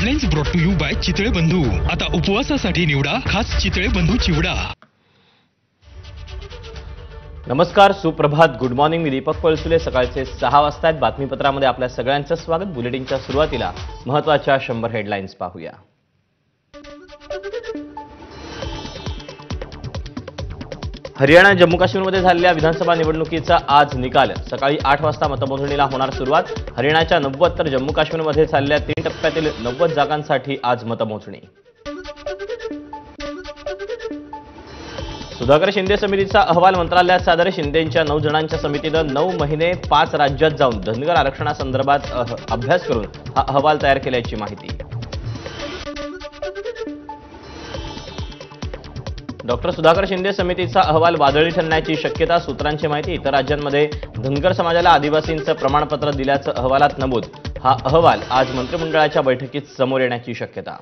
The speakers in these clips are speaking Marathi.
Headlines brought to you by Chitale Bandhu. आता उपवासासाठी निवडा खास चितळे बंधू चिवडा। नमस्कार, सुप्रभात, गुड मॉर्निंग। मी दीपक पळसुले। सकाळचे 6 वाजता आहेत। बातमीपत्रामध्ये आपल्या सगळ्यांचं स्वागत। बुलेटिनच्या सुरुवातीला महत्त्वाच्या 100 हेडलाइन्स पाहूया। हरियाणा जम्मू काश्मीरमध्ये झालेल्या विधानसभा निवडणुकीचा आज निकाल। सकाळी 8 वाजता मतमोजणीला होणार सुरुवात। हरियाणाच्या 90 तर जम्मू काश्मीरमध्ये झालेल्या 3 टप्प्यातील 90 जागांसाठी आज मतमोजणी। सुधाकर शिंदे समितीचा अहवाल मंत्रालयात सादर। शिंदेंच्या 9 जणांच्या समितीनं 9 महिने 5 राज्यात जाऊन धनगर आरक्षणासंदर्भात अभ्यास करून हा अहवाल तयार केल्याची माहिती। डॉक्टर सुधाकर शिंदे समितीचा अहवाल वादळी ठरण्याची शक्यता। सूत्रांची माहिती। इतर राज्यांमध्ये धनगर समाजाला आदिवासींचं प्रमाणपत्र दिल्याचं अहवालात नमूद। हा अहवाल आज मंत्रिमंडळाच्या बैठकीत समोर येण्याची शक्यता।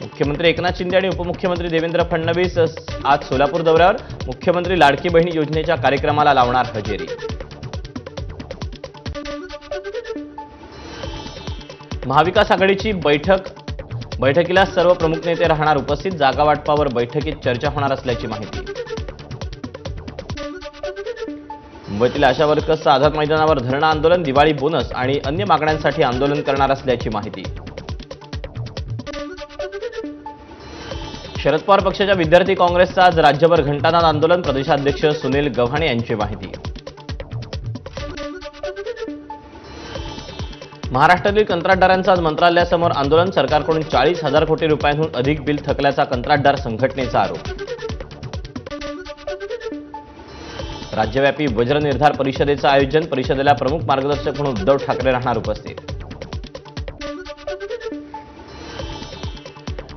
मुख्यमंत्री एकनाथ शिंदे आणि उपमुख्यमंत्री देवेंद्र फडणवीस आज सोलापूर दौऱ्यावर। मुख्यमंत्री लाडकी बहिणी योजनेच्या कार्यक्रमाला लावणार हजेरी। महाविकास आघाडीची बैठकीला सर्व प्रमुख नेते राहणार उपस्थित। जागा वाटपावर बैठकीत चर्चा होणार असल्याची माहिती। मुंबईतील आशा वर्कर्सचं आझाद मैदानावर धरणं आंदोलन। दिवाळी बोनस आणि अन्य मागण्यांसाठी आंदोलन करणार असल्याची माहिती। शरद पवार पक्षाच्या विद्यार्थी काँग्रेसचं आज राज्यभर घंटानाद आंदोलन। प्रदेशाध्यक्ष सुनील गव्हाणे यांची माहिती। महाराष्ट्रातील कंत्राटदारांचं आज मंत्रालयासमोर आंदोलन। सरकारकडून 40,000 कोटी रुपयांहून अधिक बिल थकल्याचा कंत्राटदार संघटनेचा आरोप। राज्यव्यापी वज्र निर्धार परिषदेचं आयोजन। परिषदेला प्रमुख मार्गदर्शक म्हणून उद्धव ठाकरे राहणार उपस्थित।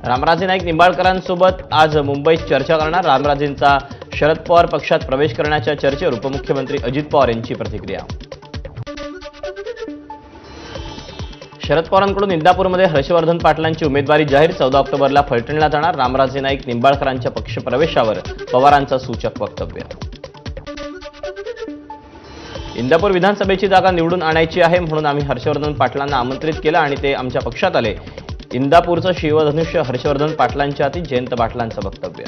रामराजे नाईक निंबाळकरांसोबत आज मुंबईत चर्चा करणार। रामराजेंचा शरद पवार पक्षात प्रवेश करण्याच्या चर्चेवर उपमुख्यमंत्री अजित पवार यांची प्रतिक्रिया। शरद पवारांकडून इंदापूरमध्ये हर्षवर्धन पाटलांची उमेदवारी जाहीर। 14 ऑक्टोबरला फलटणला जाणार। रामराजे नाईक निंबाळकरांच्या पक्षप्रवेशावर पवारांचं सूचक वक्तव्य। इंदापूर विधानसभेची जागा निवडून आणायची आहे म्हणून आम्ही हर्षवर्धन पाटलांना आमंत्रित केलं आणि ते आमच्या पक्षात आले। इंदापूरचं शिवधनुष्य हर्षवर्धन पाटलांच्या हाती। जयंत पाटलांचं वक्तव्य।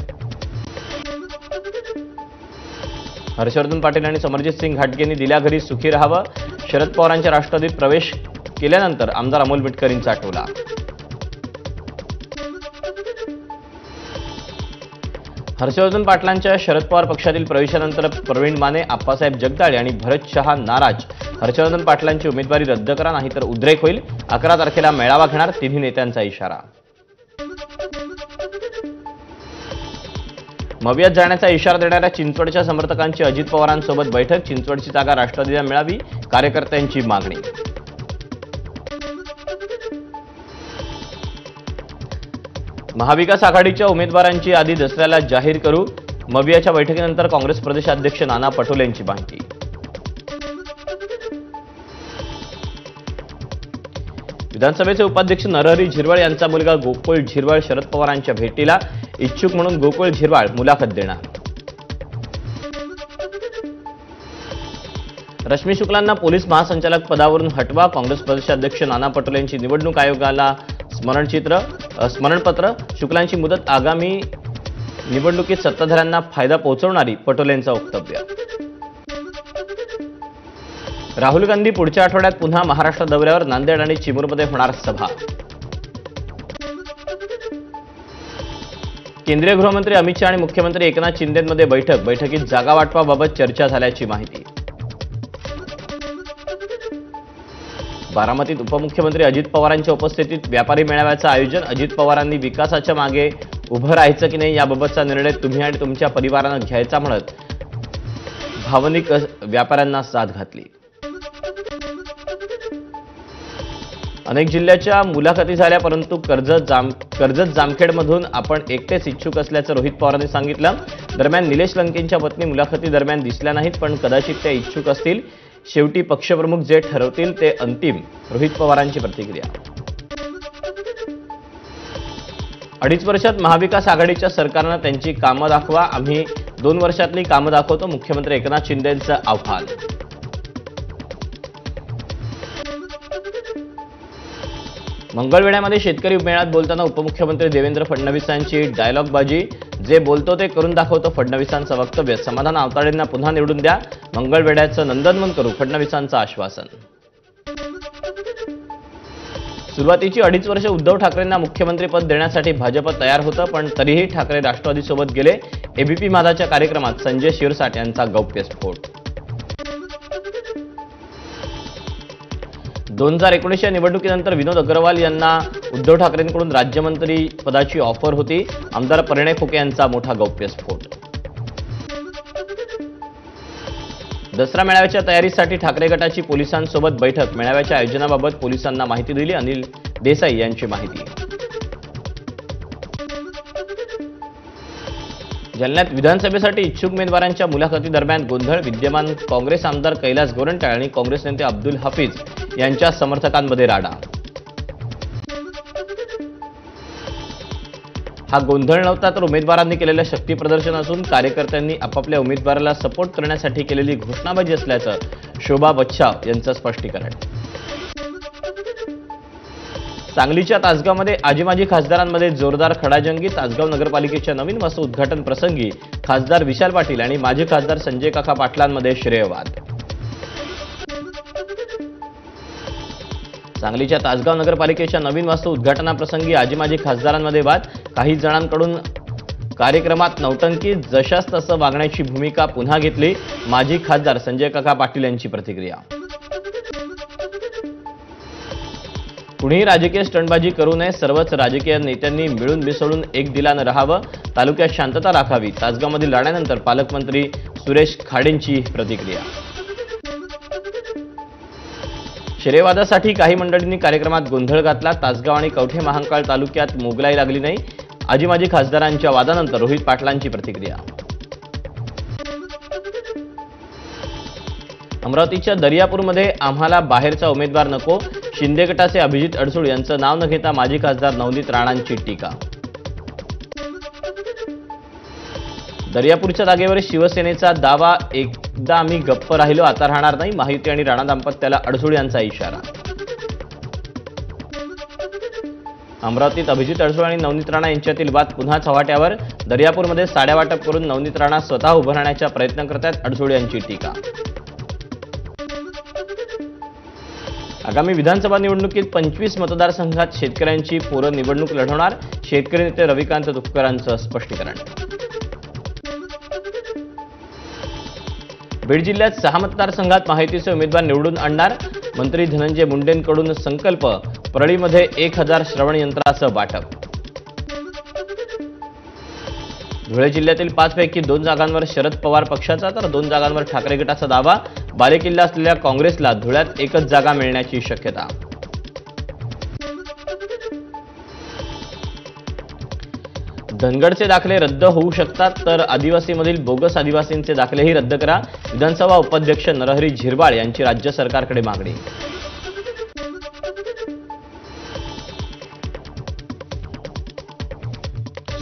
हर्षवर्धन पाटील आणि समरजित सिंग घाटगेंनी दिल्या घरी सुखी राहावं। शरद पवारांच्या राष्ट्रवादीत प्रवेश केल्यानंतर आमदार अमोल मिटकरींचा टोला। हर्षवर्धन पाटलांच्या शरद पवार पक्षातील प्रवेशानंतर प्रवीण माने, आप्पासाहेब जगदाळे आणि भरत शहा नाराज। हर्षवर्धन पाटलांची उमेदवारी रद्द करा नाहीतर उद्रेक होईल। 11 तारखेला मेळावा घेणार। तिन्ही नेत्यांचा इशारा। मवियात जाण्याचा इशारा देणाऱ्या चिंचवडच्या समर्थकांची अजित पवारांसोबत बैठक। चिंचवडची जागा राष्ट्रवादीला मिळावी, कार्यकर्त्यांची मागणी। महाविकास आघाडीच्या उमेदवारांची यादी दसऱ्याला जाहीर करू। मवियाच्या बैठकीनंतर काँग्रेस प्रदेशाध्यक्ष नाना पटोले यांची माहिती। विधानसभेचे उपाध्यक्ष नरहरी झिरवाळ यांचा मुलगा गोकुळ झिरवाळ शरद पवारांच्या भेटीला इच्छुक म्हणून गोकुळ झिरवाळ मुलाखत देणार। रश्मी शुक्लांना पोलीस महासंचालक पदावरून हटवा। काँग्रेस प्रदेशाध्यक्ष नाना पटोले यांची निवडणूक आयोगाला स्मरणपत्र। शुक्लांची मुदत आगामी निवडणुकीत सत्ताधाऱ्यांना फायदा पोहोचवणारी, पटोलेंचं वक्तव्य। राहुल गांधी पुढच्या आठवड्यात पुन्हा महाराष्ट्र दौऱ्यावर। नांदेड आणि चिमूरमध्ये होणार सभा। केंद्रीय गृहमंत्री अमित शहा आणि मुख्यमंत्री एकनाथ शिंदेंमध्ये बैठकीत जागा वाटपाबाबत चर्चा झाल्याची माहिती। बारामतीत उपमुख्यमंत्री अजित पवारांच्या उपस्थितीत व्यापारी मेळाव्याचं आयोजन। अजित पवारांनी विकासाच्या मागे उभं राहायचं की नाही याबाबतचा निर्णय तुम्ही आणि तुमच्या परिवारानं घ्यायचा म्हणत भावनिक व्यापाऱ्यांना साथ घातली। अनेक जिल्ह्याच्या मुलाखती झाल्या परंतु कर्जत जामखेडमधून आपण एकटेच इच्छुक असल्याचं रोहित पवारांनी सांगितलं। दरम्यान निलेश लंकेंच्या पत्नी मुलाखती दरम्यान दिसल्या नाहीत पण कदाचित त्या इच्छुक असतील। शेवटी पक्षप्रमुख जे ठरवतील ते अंतिम, रोहित पवारांची प्रतिक्रिया। 2.5 वर्षात महाविकास आघाडीच्या सरकारनं त्यांची कामं दाखवा। आम्ही 2 वर्षातली कामं दाखवतो। मुख्यमंत्री एकनाथ शिंदेंचं आव्हान। मंगळवेढ्यामध्ये शेतकरी मेळाव्यात बोलताना उपमुख्यमंत्री देवेंद्र फडणवीसांची डायलॉगबाजी, जे बोलतो ते करून दाखवतो फडणवीसांचं वक्तव्य, समाधान आवताडेंना पुन्हा निवडून द्या, मंगळवेढ्याचं नंदनवन करू, फडणवीसांचं आश्वासन. सुरुवातीची 2.5 वर्ष उद्धव ठाकरेंना मुख्यमंत्रीपद देण्यासाठी भाजप तयार होतं, पण तरीही ठाकरे राष्ट्रवादीसोबत गेले. एबीपी माझाच्या कार्यक्रमात संजय शिरसाट यांचा गौप्यस्फोट. 2019च्या निवडणुकीनंतर विनोद अग्रवाल यांना उद्धव ठाकरेंकडून राज्यमंत्री पदाची ऑफर होती. आमदार परिणय फुके यांचा मोठा गौप्यस्फोट. दसरा मेळाव्याच्या तयारीसाठी ठाकरे गटाची पोलिसांसोबत बैठक, मेळाव्याच्या आयोजनाबाबत पोलिसांना माहिती दिली. अनिल देसाई यांची माहिती. जालन्यात विधानसभेसाठी इच्छुक उमेदवारांच्या मुलाखतीदरम्यान गोंधळ, विद्यमान काँग्रेस आमदार कैलास गोरंट्याल आणि काँग्रेस नेते अब्दुल हाफिज यांच्या समर्थकांमध्ये राडा. हा गोंधळ नव्हता तर उमेदवारांनी केलेलं शक्तीप्रदर्शन असून कार्यकर्त्यांनी आपापल्या उमेदवाराला सपोर्ट करण्यासाठी केलेली घोषणाबाजी असल्याचं शोभा बच्छाव यांचं स्पष्टीकरण. सांगलीच्या तासगावमध्ये आजी माजी खासदारांमध्ये जोरदार खडाजंगी. तासगाव नगरपालिकेच्या नवीन वास्तू उद्घाटन प्रसंगी खासदार विशाल पाटील आणि माजी खासदार संजय काका पाटलांमध्ये श्रेयवाद. सांगलीच्या तासगाव नगरपालिकेच्या नवीन वास्तू उद्घाटनाप्रसंगी आजी माजी खासदारांमध्ये वाद. काही जणांकडून कार्यक्रमात नौटंकी, जशास तसं वागण्याची भूमिका पुन्हा घेतली. माजी खासदार संजय काका पाटील यांची प्रतिक्रिया. कुणीही राजकीय स्टंटबाजी करू नये, सर्वच राजकीय नेत्यांनी मिळून मिसळून एक दिलानं राहावं, तालुक्यात शांतता राखावी. तासगावमधील राड्यानंतर पालकमंत्री सुरेश खाडेंची प्रतिक्रिया. श्रेयवादासाठी काही मंडळींनी कार्यक्रमात गोंधळ घातला. तासगाव आणि कवठे महांकाळ तालुक्यात मोगलाई लागली नाही. आजी माजी खासदारांच्या वादानंतर रोहित पाटलांची प्रतिक्रिया. अमरावतीच्या दर्यापूरमध्ये आम्हाला बाहेरचा उमेदवार नको, शिंदे गटाचे अभिजित अडसूळ यांचं नाव न घेता माजी खासदार नवनीत राणांची टीका. दर्यापूरच्या जागेवर शिवसेनेचा दावा, एकदा आम्ही गप्प राहिलो, आता राहणार नाही. महायुती आणि राणा दाम्पत्याला अडसूळ यांचा इशारा. अमरावतीत अभिजित अडसूळ आणि नवनीत राणा यांच्यातील वाद पुन्हा चव्हाट्यावर. दर्यापूरमध्ये साड्या वाटप करून नवनीत राणा स्वतः उभं राहण्याचा प्रयत्न करतात, अडसूळ यांची टीका. आगामी विधानसभा निवडणुकीत 25 मतदारसंघात शेतकऱ्यांची पोरं निवडणूक लढवणार, शेतकरी नेते रविकांत तुपकरांचं स्पष्टीकरण. बीड जिल्ह्यात 6 मतदारसंघात महायुतीचे उमेदवार निवडून आणणार, मंत्री धनंजय मुंडेंकडून संकल्प. परळीमध्ये 1000 श्रवण यंत्राचं वाटप. धुळे जिल्ह्यातील 5 पैकी 2 जागांवर शरद पवार पक्षाचा तर 2 जागांवर ठाकरे गटाचा दावा. बालेकिल्ला असलेल्या काँग्रेसला धुळ्यात एकच जागा मिळण्याची शक्यता. धनगडचे दाखले रद्द होऊ शकतात तर आदिवासीमधील बोगस आदिवासींचे दाखलेही रद्द करा. विधानसभा उपाध्यक्ष नरहरी झिरवाळ यांची राज्य सरकारकडे मागणी.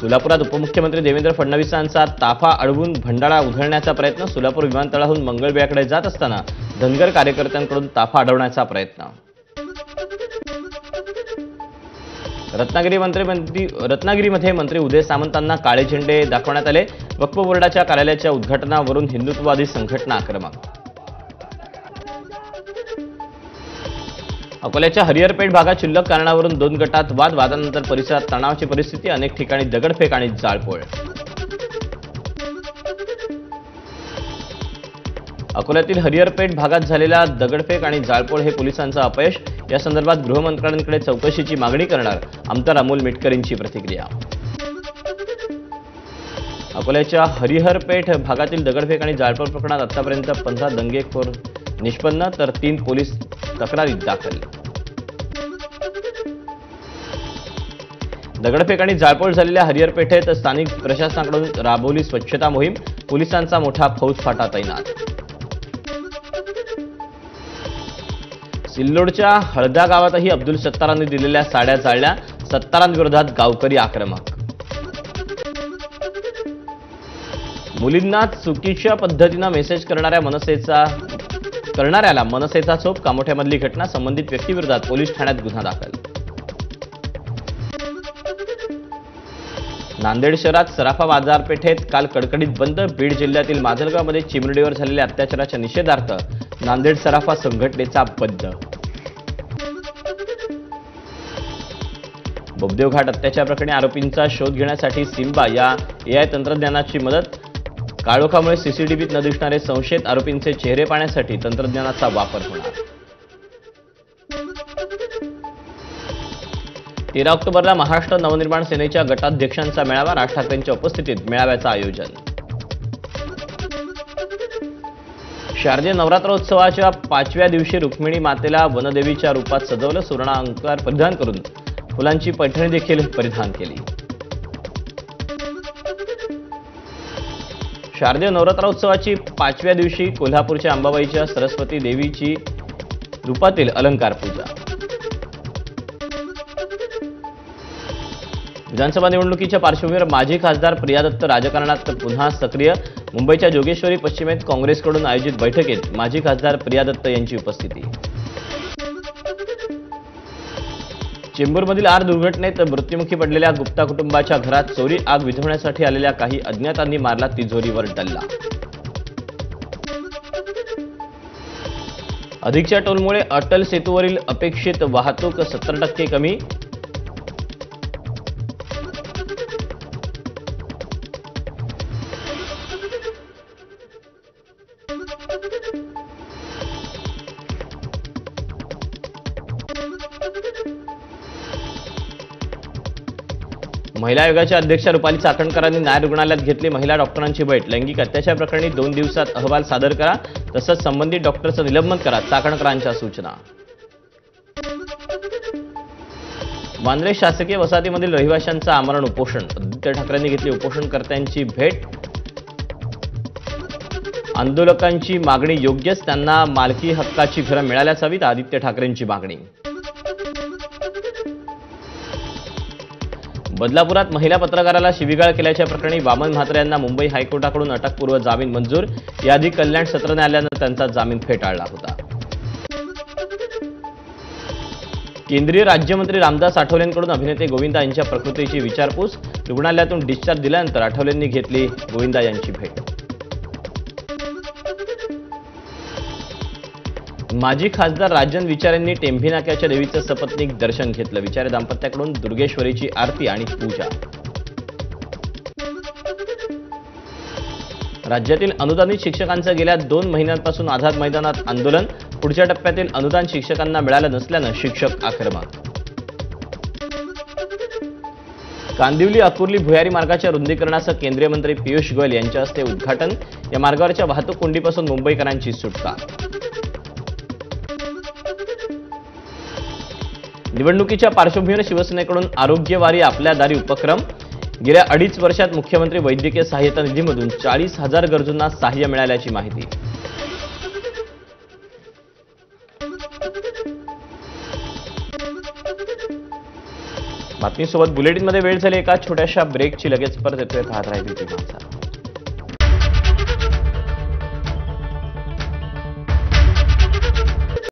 सोलापुरात उपमुख्यमंत्री देवेंद्र फडणवीसांचा ताफा अडवून भंडारा उधळण्याचा प्रयत्न. सोलापूर विमानतळाहून मंगळवेढ्याकडे जात असताना धनगर कार्यकर्त्यांकडून ताफा अडवण्याचा प्रयत्न. रत्नागिरीमध्ये मंत्री उदय सामंतांना काळे झेंडे दाखवण्यात आले. वक्फ बोर्डाच्या कार्यालयाच्या उद्घाटनावरून हिंदुत्ववादी संघटना आक्रमक. अकोल्याच्या हरिहरपेठ भागात क्षुल्लक कारणावरून 2 गटात वाद. वादानंतर परिसरात तणावाची परिस्थिती. अनेक ठिकाणी दगडफेक आणि जाळपोळ. अकोल्यातील हरिहरपेठ भागात झालेला दगडफेक आणि जाळपोळ हे पोलिसांचं अपयश. या संदर्भात गृहमंत्र्यांकडे चौकशीची मागणी करणार, आमदार अमोल मिटकरींची प्रतिक्रिया. अकोल्याच्या हरिहरपेठ भागातील दगडफेक आणि जाळपोळ प्रकरणात आतापर्यंत 15 दंगेखोर निष्पन्न तर 3 पोलीस तक्रारीत दाखल. दगडफेक आणि जाळपोळ झालेल्या हरिहरपेठेत स्थानिक प्रशासनाकडून राबवली स्वच्छता मोहीम. पोलिसांचा मोठा फौजफाटा तैनात. सिल्लोडच्या हळदा गावातही अब्दुल सत्तारांनी दिलेल्या साड्या जाळल्या. सत्तारांविरोधात गावकरी आक्रमक. मुलींना चुकीच्या पद्धतीनं मेसेज करणाऱ्याला मनसेचा चोप. कामोठ्यामधली घटना. संबंधित व्यक्तीविरोधात पोलीस ठाण्यात गुन्हा दाखल. नांदेड शहरात सराफा बाजारपेठेत काल कडकडीत बंद. बीड जिल्ह्यातील माजलगावमध्ये चिमुरडीवर झालेल्या अत्याचाराच्या निषेधार्थ नांदेड सराफा संघटनेचा बंद. बोबदेव घाट अत्याचार प्रकरणी आरोपींचा शोध घेण्यासाठी सिम्बा या एआय तंत्रज्ञानाची मदत. काळोखामुळे सीसीटीव्हीत न दिसणारे संशयित आरोपींचे चेहरे पाहण्यासाठी तंत्रज्ञानाचा वापर होणार. 13 ऑक्टोबरला महाराष्ट्र नवनिर्माण सेनेच्या गटाध्यक्षांचा मेळावा. राज ठाकरेंच्या उपस्थितीत मेळाव्याचं आयोजन. शारदीय नवरात्रोत्सवाच्या 5व्या दिवशी रुक्मिणी मातेला वनदेवीच्या रूपात सजवलं. सुवर्ण अलंकार परिधान करून फुलांची पैठणी देखील परिधान केली. शारदीय नवरात्रोत्सवाची 5व्या दिवशी कोल्हापूरच्या अंबाबाईच्या सरस्वती देवीची रूपातील अलंकार पूजा. विधानसभा निवडणुकीच्या पार्श्वभूमीवर माजी खासदार प्रिया दत्त राजकारणात पुन्हा सक्रिय. मुंबईच्या जोगेश्वरी पश्चिमेत काँग्रेसकडून आयोजित बैठकीत माजी खासदार प्रिया दत्त यांची उपस्थिती. चेंबूरमधील आर दुर्घटनेत मृत्युमुखी पडलेल्या गुप्ता कुटुंबाच्या घरात चोरी. आग विझवण्यासाठी आलेल्या काही अज्ञातांनी मारला तिजोरीवर डल्ला. अधिकच्या टोलमुळे अटल सेतूवरील अपेक्षित वाहतूक 70% कमी. महिला आयोगाच्या अध्यक्षा रुपाली चाकणकरांनी नायर रुग्णालयात घेतली महिला डॉक्टरांची भेट. लैंगिक अत्याचार प्रकरणी 2 दिवसात अहवाल सादर करा, तसंच संबंधित डॉक्टरचं निलंबन करा, चाकणकरांच्या सूचना. वांद्रे शासकीय वसाहतीमधील रहिवाशांचं आमरण उपोषण. आदित्य ठाकरेंनी घेतली उपोषणकर्त्यांची भेट. आंदोलकांची मागणी योग्यच, त्यांना मालकी हक्काची घरं मिळाल्यास हवीत, आदित्य ठाकरेंची मागणी. बदलापुरात महिला पत्रकाराला शिवीगाळ केल्याच्या प्रकरणी वामन म्हात्रे यांना मुंबई हायकोर्टाकडून अटकपूर्व जामीन मंजूर. याआधी कल्याण सत्र न्यायालयानं त्यांचा जामीन फेटाळला होता. केंद्रीय राज्यमंत्री रामदास आठवलेंकडून अभिनेते गोविंदा यांच्या प्रकृतीची विचारपूस. रुग्णालयातून डिस्चार्ज दिल्यानंतर आठवलेंनी घेतली गोविंदा यांची भेट. माजी खासदार राजन विचारेंनी टेंभी नाक्याच्या देवीचं सपत्नीक दर्शन घेतलं. विचारे दाम्पत्याकडून दुर्गेश्वरीची आरती आणि पूजा. राज्यातील अनुदानित शिक्षकांचं गेल्या 2 महिन्यांपासून आझाद मैदानात आंदोलन. पुढच्या टप्प्यातील अनुदान शिक्षकांना मिळालं नसल्यानं शिक्षक आक्रमक. कांदिवली अकुर्ली भुयारी मार्गाच्या रुंदीकरणाचं केंद्रीय मंत्री पियुष गोयल यांच्या हस्ते उद्घाटन. या मार्गावरच्या वाहतूक कोंडीपासून मुंबईकरांची सुटका. निवडणुकीच्या पार्श्वभूमीवर शिवसेनेकडून आरोग्यवारी आपल्या दारी उपक्रम. गेल्या 2.5 वर्षात मुख्यमंत्री वैद्यकीय सहाय्यता निधीमधून 40,000 गरजूंना सहाय्य मिळाल्याची माहिती. बातमीसोबत बुलेटिनमध्ये वेळ झाली एका छोट्याशा ब्रेकची. लगेच परत येतोय. पाहत राहा BT माझा.